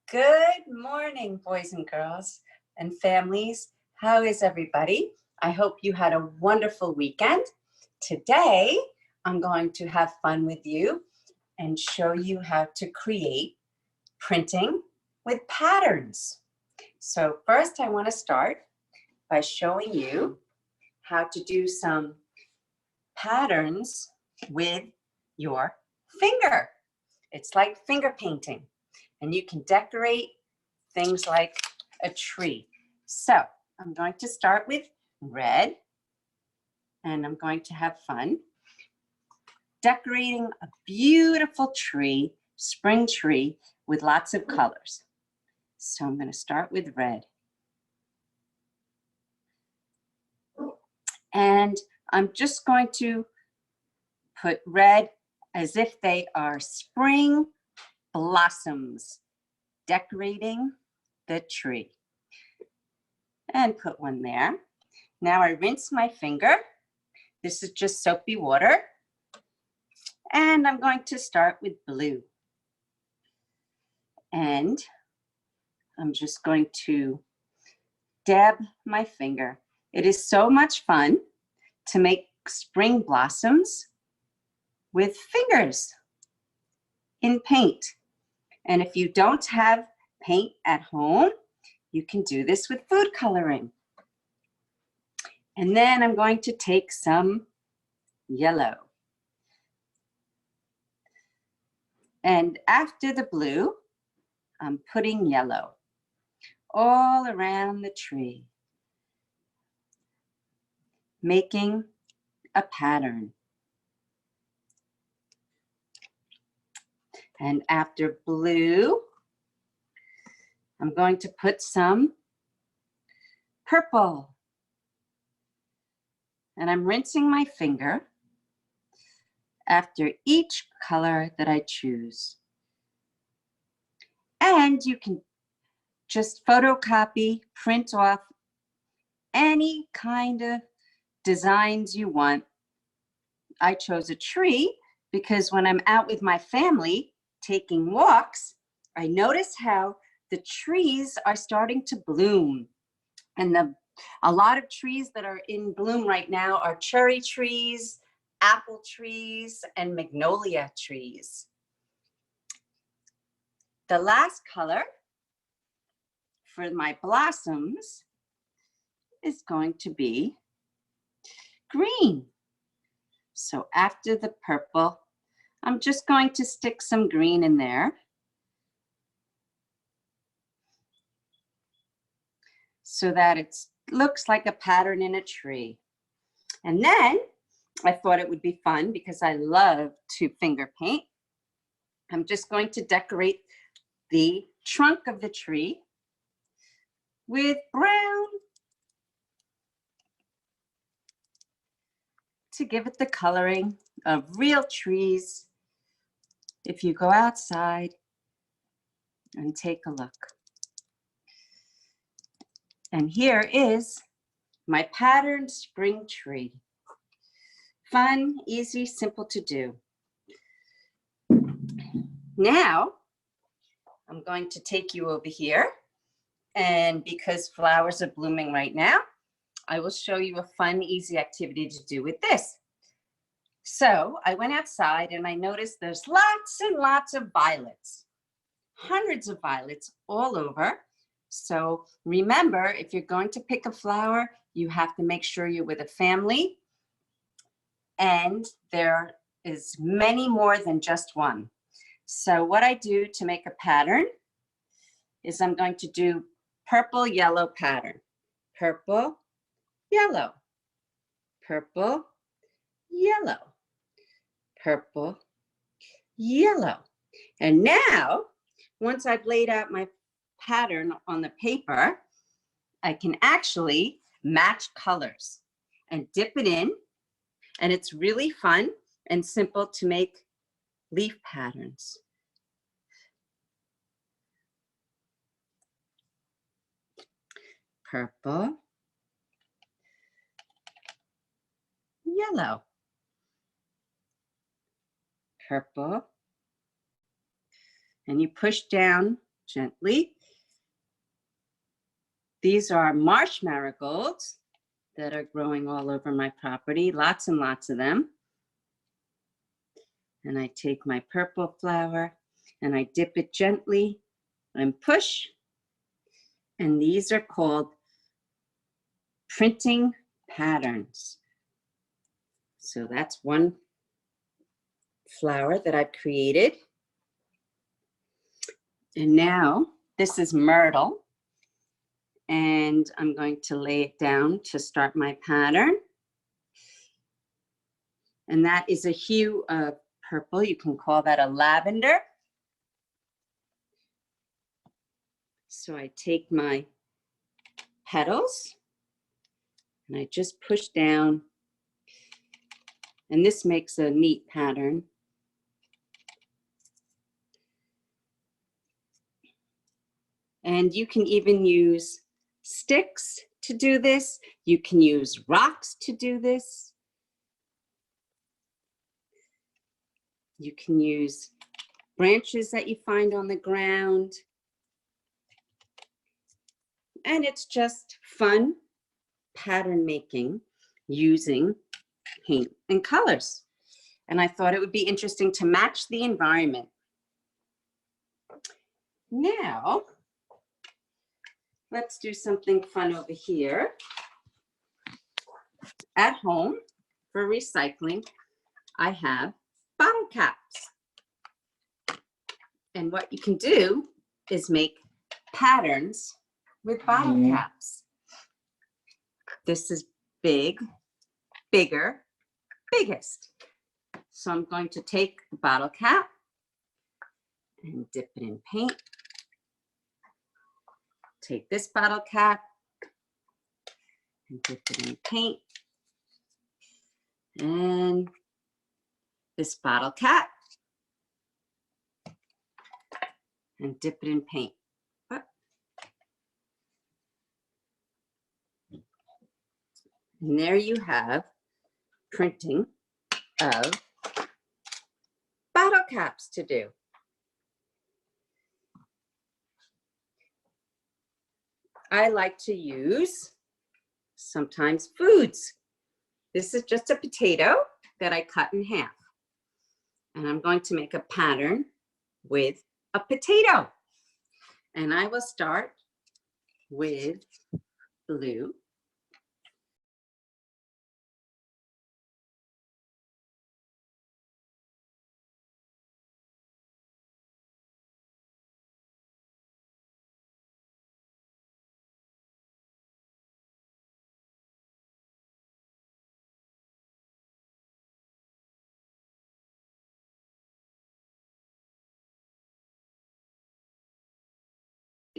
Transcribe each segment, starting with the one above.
Good morning, boys and girls and families. How is everybody? I hope you had a wonderful weekend. Today, I'm going to have fun with you and show you how to create printing with patterns. So first, I want to start by showing you how to do some patterns with your finger. It's like finger painting. And you can decorate things like a tree. So I'm going to start with red, and I'm going to have fun decorating a beautiful tree, spring tree, with lots of colors. So I'm going to start with red. And I'm just going to put red as if they are spring blossoms decorating the tree. And put one there. Now I rinse my finger. This is just soapy water. And I'm going to start with blue. And I'm just going to dab my finger. It is so much fun to make spring blossoms with fingers in paint. And if you don't have paint at home, you can do this with food coloring. And then I'm going to take some yellow. And after the blue, I'm putting yellow all around the tree, making a pattern. And after blue, I'm going to put some purple. And I'm rinsing my finger after each color that I choose. And you can just photocopy, print off any kind of designs you want. I chose a tree because when I'm out with my family taking walks, I notice how the trees are starting to bloom. And a lot of trees that are in bloom right now are cherry trees, apple trees, and magnolia trees. The last color for my blossoms is going to be green. So after the purple, I'm just going to stick some green in there. So that it looks like a pattern in a tree. And then I thought it would be fun because I love to finger paint. I'm just going to decorate the trunk of the tree with brown to give it the coloring of real trees. If you go outside and take a look. And here is my patterned spring tree. Fun, easy, simple to do. Now, I'm going to take you over here. And because flowers are blooming right now, I will show you a fun, easy activity to do with this. So I went outside and I noticed there's lots and lots of violets, hundreds of violets all over. So remember, if you're going to pick a flower, you have to make sure you're with a family. And there is many more than just one. So what I do to make a pattern is I'm going to do purple, yellow pattern. Purple, yellow, purple, yellow, purple, yellow. And now, once I've laid out my pattern on the paper, I can actually match colors and dip it in. And it's really fun and simple to make leaf patterns. Purple, yellow, purple, and you push down gently. These are marsh marigolds that are growing all over my property, lots and lots of them. And I take my purple flower and I dip it gently and push. And these are called printing patterns. So that's one flower that I've created. And now this is myrtle. And I'm going to lay it down to start my pattern. And that is a hue of purple. You can call that a lavender. So I take my petals and I just push down. And this makes a neat pattern. And you can even use sticks to do this. You can use rocks to do this. You can use branches that you find on the ground. And it's just fun pattern making using paint and colors. And I thought it would be interesting to match the environment. Now, let's do something fun over here. At home, for recycling, I have bottle caps. And what you can do is make patterns with bottle caps. This is big, bigger, biggest. So I'm going to take the bottle cap and dip it in paint. Take this bottle cap and dip it in paint. And this bottle cap and dip it in paint. And there you have printing of bottle caps to do. I like to use sometimes foods. This is just a potato that I cut in half. And I'm going to make a pattern with a potato. And I will start with blue.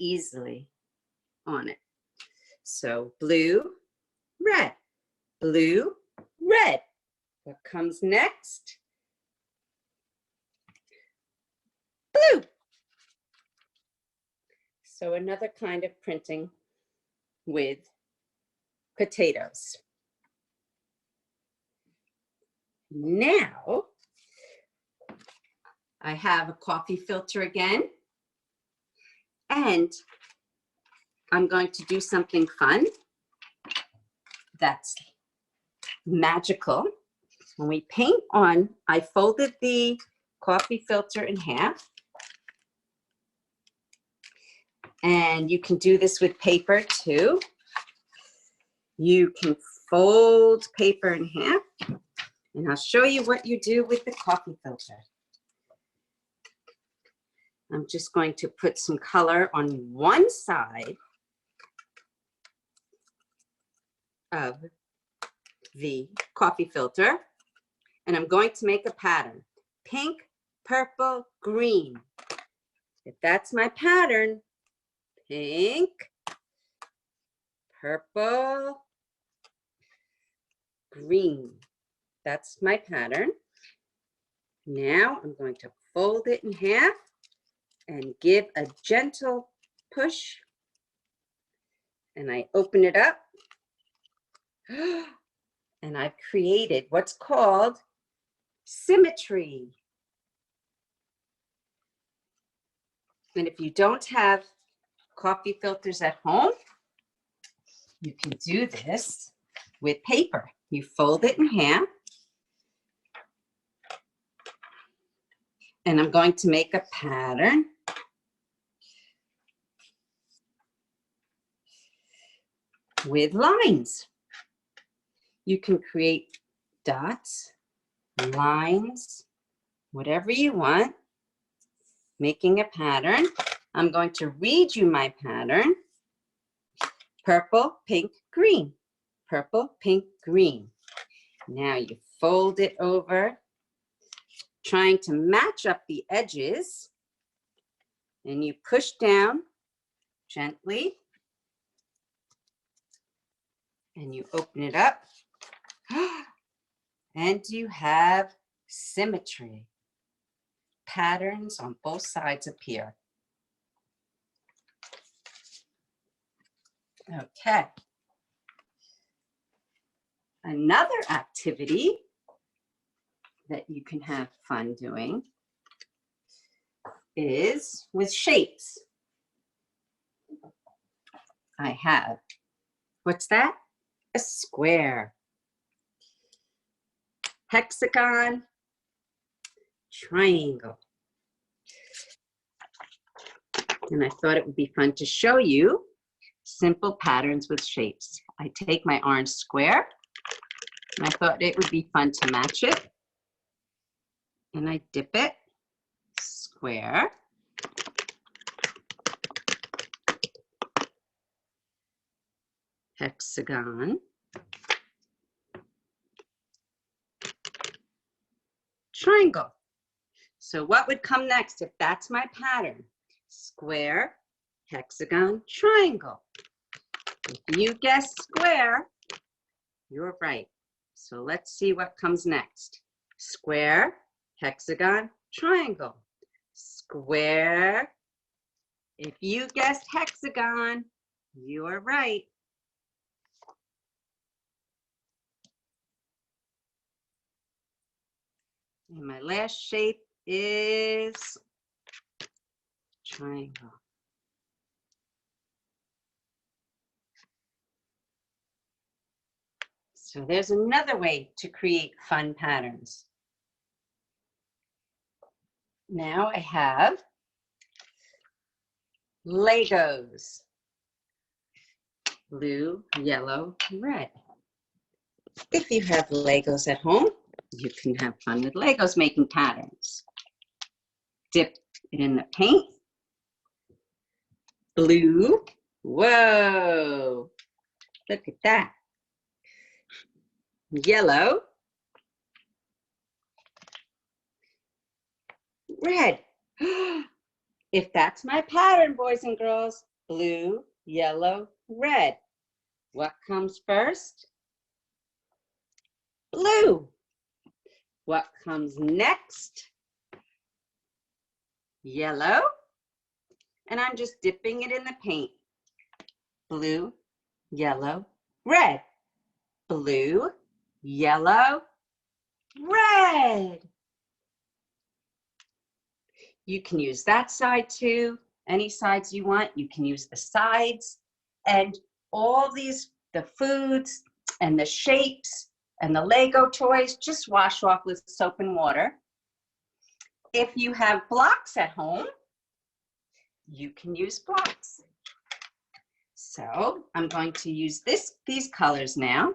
Easily on it. So blue, red, blue, red. What comes next? Blue. So another kind of printing with potatoes. Now I have a coffee filter again. And I'm going to do something fun that's magical. When we paint on, I folded the coffee filter in half. And you can do this with paper too. You can fold paper in half. And I'll show you what you do with the coffee filter. I'm just going to put some color on one side of the coffee filter, and I'm going to make a pattern. Pink, purple, green. If that's my pattern, pink, purple, green. That's my pattern. Now I'm going to fold it in half and give a gentle push. And I open it up. And I've created what's called symmetry. And if you don't have coffee filters at home, you can do this with paper. You fold it in half. And I'm going to make a pattern. With lines. You can create dots, lines, whatever you want, making a pattern. I'm going to read you my pattern. Purple, pink, green. Purple, pink, green. Now you fold it over, trying to match up the edges, and you push down gently, and you open it up, and you have symmetry. Patterns on both sides appear. Okay. Another activity that you can have fun doing is with shapes. I have, what's that? A square, hexagon, triangle. And I thought it would be fun to show you simple patterns with shapes. I take my orange square, and I thought it would be fun to match it. And I dip it, square. Hexagon. Triangle. So what would come next if that's my pattern? Square, hexagon, triangle. If you guess square, you're right. So let's see what comes next. Square, hexagon, triangle. Square. If you guessed hexagon, you are right. And my last shape is triangle. So there's another way to create fun patterns. Now I have Legos. Blue, yellow, red. If you have Legos at home, you can have fun with Legos making patterns. Dip it in the paint. Blue. Whoa, look at that. Yellow. Red. If that's my pattern, boys and girls, blue, yellow, red. What comes first? Blue. What comes next? Yellow. And I'm just dipping it in the paint. Blue, yellow, red. Blue, yellow, red. You can use that side too. Any sides you want, you can use the sides. And all these, the foods and the shapes and the Lego toys, just wash off with soap and water. If you have blocks at home, you can use blocks. So I'm going to use these colors now.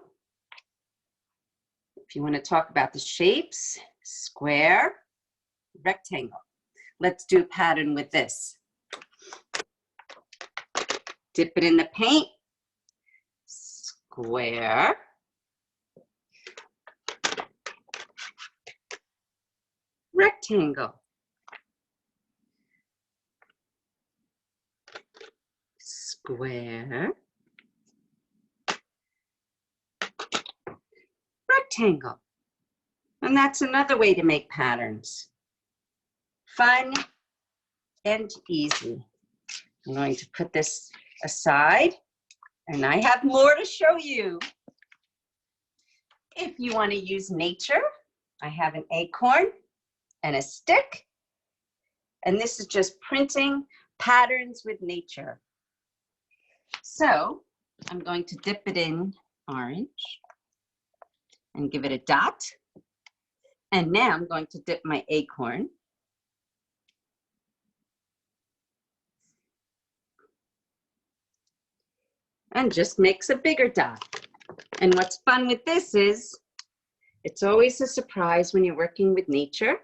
If you want to talk about the shapes, square, rectangle. Let's do a pattern with this. Dip it in the paint, square, rectangle, square, rectangle. And that's another way to make patterns. Fun and easy. I'm going to put this aside, and I have more to show you. If you want to use nature, I have an acorn and a stick, and this is just printing patterns with nature. So I'm going to dip it in orange and give it a dot. And now I'm going to dip my acorn. And just makes a bigger dot. And what's fun with this is, it's always a surprise when you're working with nature,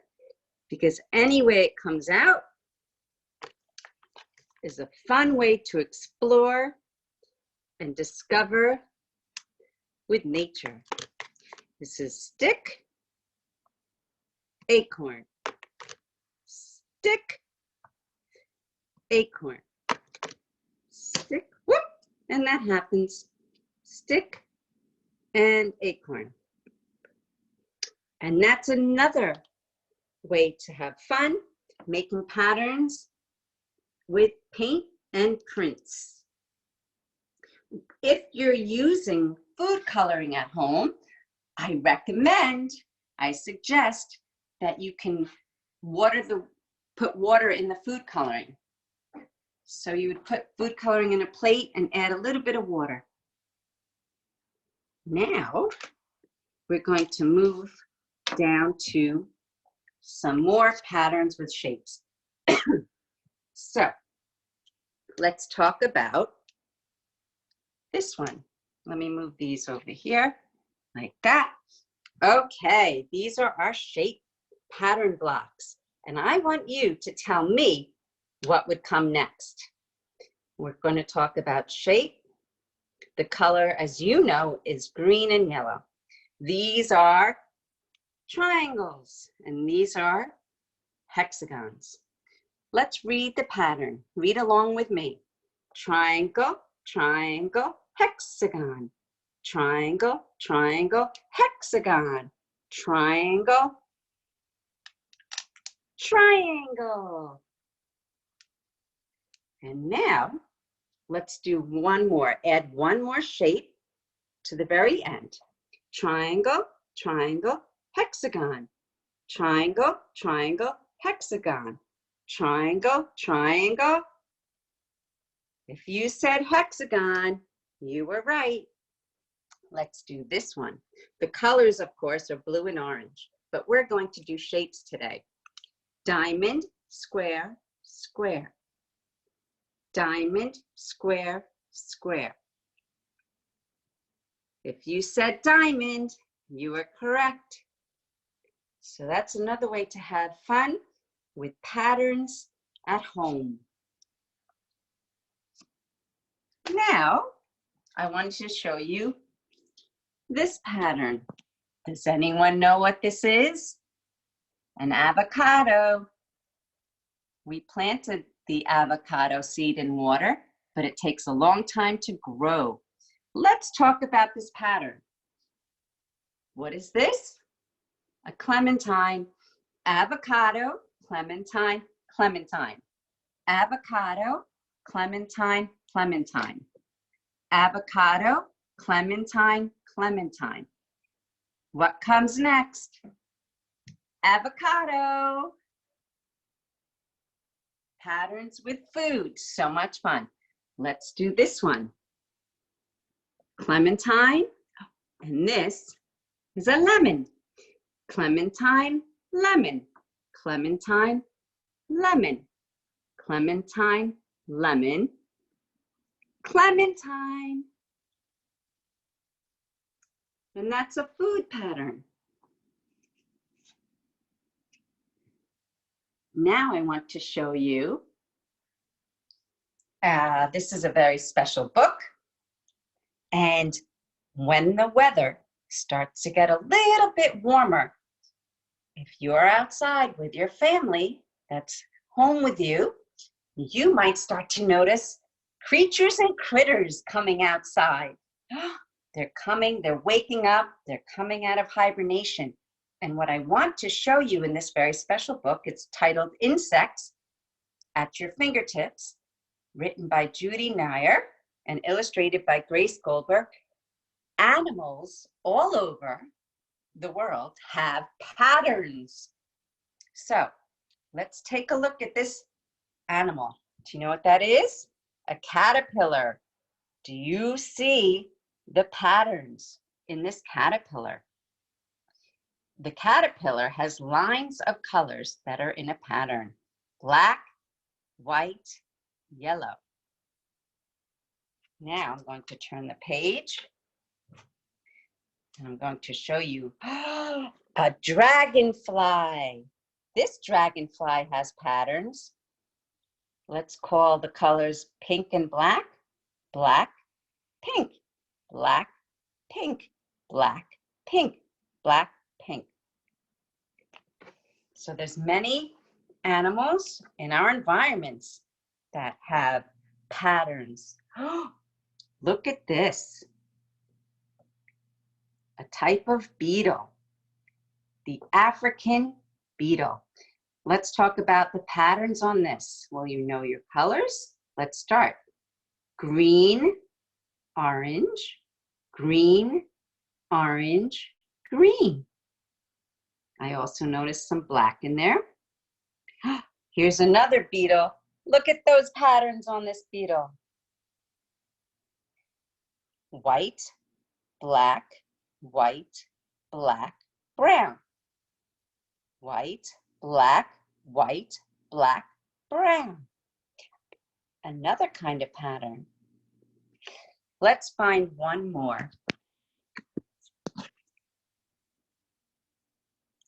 because any way it comes out is a fun way to explore and discover with nature. This is stick, acorn, stick, acorn, stick, whoop, and that happens. Stick and acorn. And that's another way to have fun, making patterns with paint and prints. If you're using food coloring at home, I suggest that you can put water in the food coloring. So you would put food coloring in a plate and add a little bit of water. Now we're going to move down to some more patterns with shapes. So let's talk about this one. Let me move these over here like that. Okay, these are our shape pattern blocks. And I want you to tell me what would come next. We're going to talk about shape. The color, as you know, is green and yellow. These are triangles, and these are hexagons. Let's read the pattern. Read along with me. Triangle, triangle, hexagon. Triangle, triangle, hexagon. Triangle, triangle. And now, let's do one more. Add one more shape to the very end. Triangle, triangle, hexagon. Triangle, triangle, hexagon. Triangle, triangle. If you said hexagon, you were right. Let's do this one. The colors, of course, are blue and orange, but we're going to do shapes today. Diamond, square, square. Diamond, square, square. If you said diamond, you were correct. So that's another way to have fun with patterns at home. Now, I wanted to show you this pattern. Does anyone know what this is? An avocado. We planted the avocado seed in water, but it takes a long time to grow. Let's talk about this pattern. What is this? A clementine. Avocado, clementine, clementine. Avocado, clementine, clementine. Avocado, clementine, clementine. What comes next? Avocado. Patterns with food, so much fun. Let's do this one. Clementine, and this is a lemon. Clementine, lemon. Clementine, lemon. Clementine, lemon. Clementine. And that's a food pattern. Now I want to show you, this is a very special book. And when the weather starts to get a little bit warmer, if you're outside with your family that's home with you, you might start to notice creatures and critters coming outside. They're coming, they're waking up, they're coming out of hibernation. And what I want to show you in this very special book, it's titled Insects at Your Fingertips, written by Judy Nair and illustrated by Grace Goldberg. Animals all over the world have patterns. So let's take a look at this animal. Do you know what that is? A caterpillar. Do you see the patterns in this caterpillar? The caterpillar has lines of colors that are in a pattern. Black, white, yellow. Now I'm going to turn the page and I'm going to show you a dragonfly. This dragonfly has patterns. Let's call the colors pink and black, black, pink, black, pink, black, pink, black, pink. So there's many animals in our environments that have patterns. Look at this. A type of beetle, the African beetle. Let's talk about the patterns on this. Well, you know your colors. Let's start. Green, orange, green, orange, green. I also noticed some black in there. Here's another beetle. Look at those patterns on this beetle. White, black, white, black, brown. White, black, white, black, brown. Another kind of pattern. Let's find one more.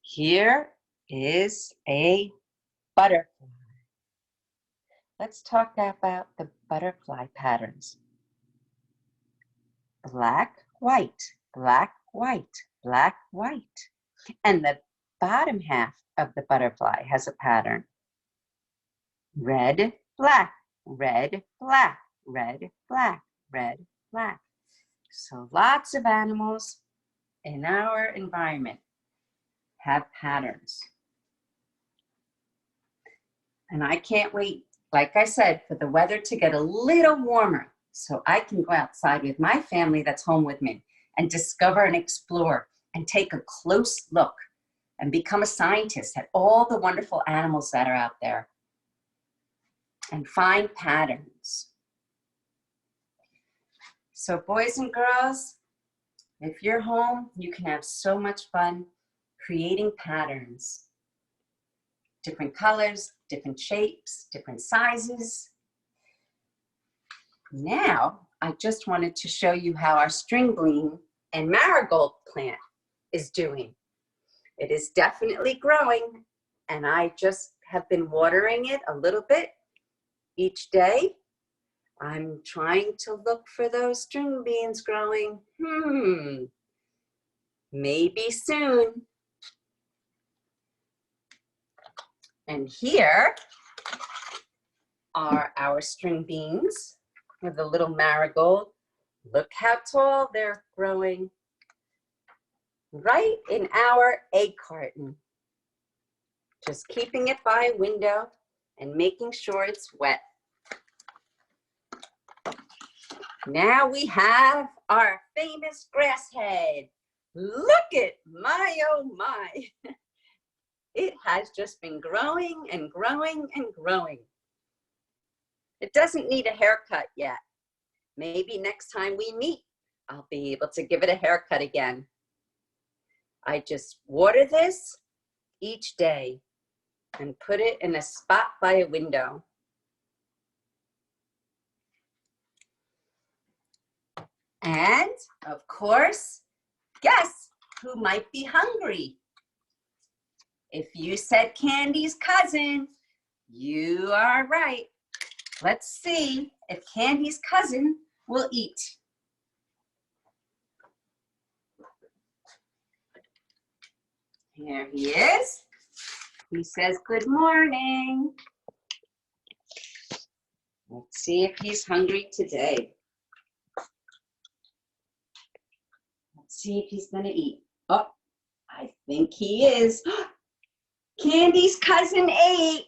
Here is a butterfly. Let's talk about the butterfly patterns. Black, white, black, white, black, white. And the bottom half of the butterfly has a pattern. Red, black, red, black, red, black, red, black. So lots of animals in our environment have patterns. And I can't wait, like I said, for the weather to get a little warmer so I can go outside with my family that's home with me and discover and explore and take a close look and become a scientist at all the wonderful animals that are out there and find patterns. So boys and girls, if you're home, you can have so much fun creating patterns. Different colors, different shapes, different sizes. Now, I just wanted to show you how our string bean and marigold plant is doing. It is definitely growing, and I just have been watering it a little bit each day. I'm trying to look for those string beans growing. Maybe soon. And here are our string beans with a little marigold. Look how tall they're growing. Right in our egg carton. Just keeping it by a window and making sure it's wet. Now we have our famous grass head. Look at my, oh my. It has just been growing and growing and growing. It doesn't need a haircut yet. Maybe next time we meet, I'll be able to give it a haircut again. I just water this each day and put it in a spot by a window. And of course, guess who might be hungry? If you said Candy's cousin, you are right. Let's see if Candy's cousin will eat. Here he is. He says, good morning. Let's see if he's hungry today. Let's see if he's gonna eat. Oh, I think he is. Candy's cousin ate.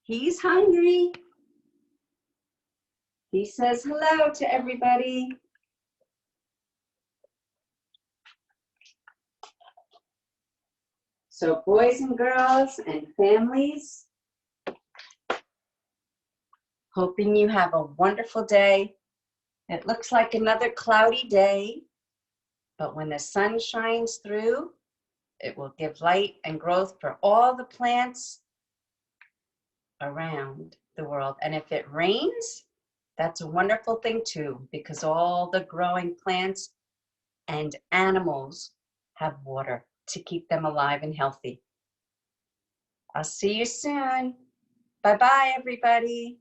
He's hungry. He says hello to everybody. So boys and girls and families, Hoping you have a wonderful day. It looks like another cloudy day, but when the sun shines through, it will give light and growth for all the plants around the world. And if it rains, that's a wonderful thing too, because all the growing plants and animals have water to keep them alive and healthy. I'll see you soon. Bye-bye, everybody.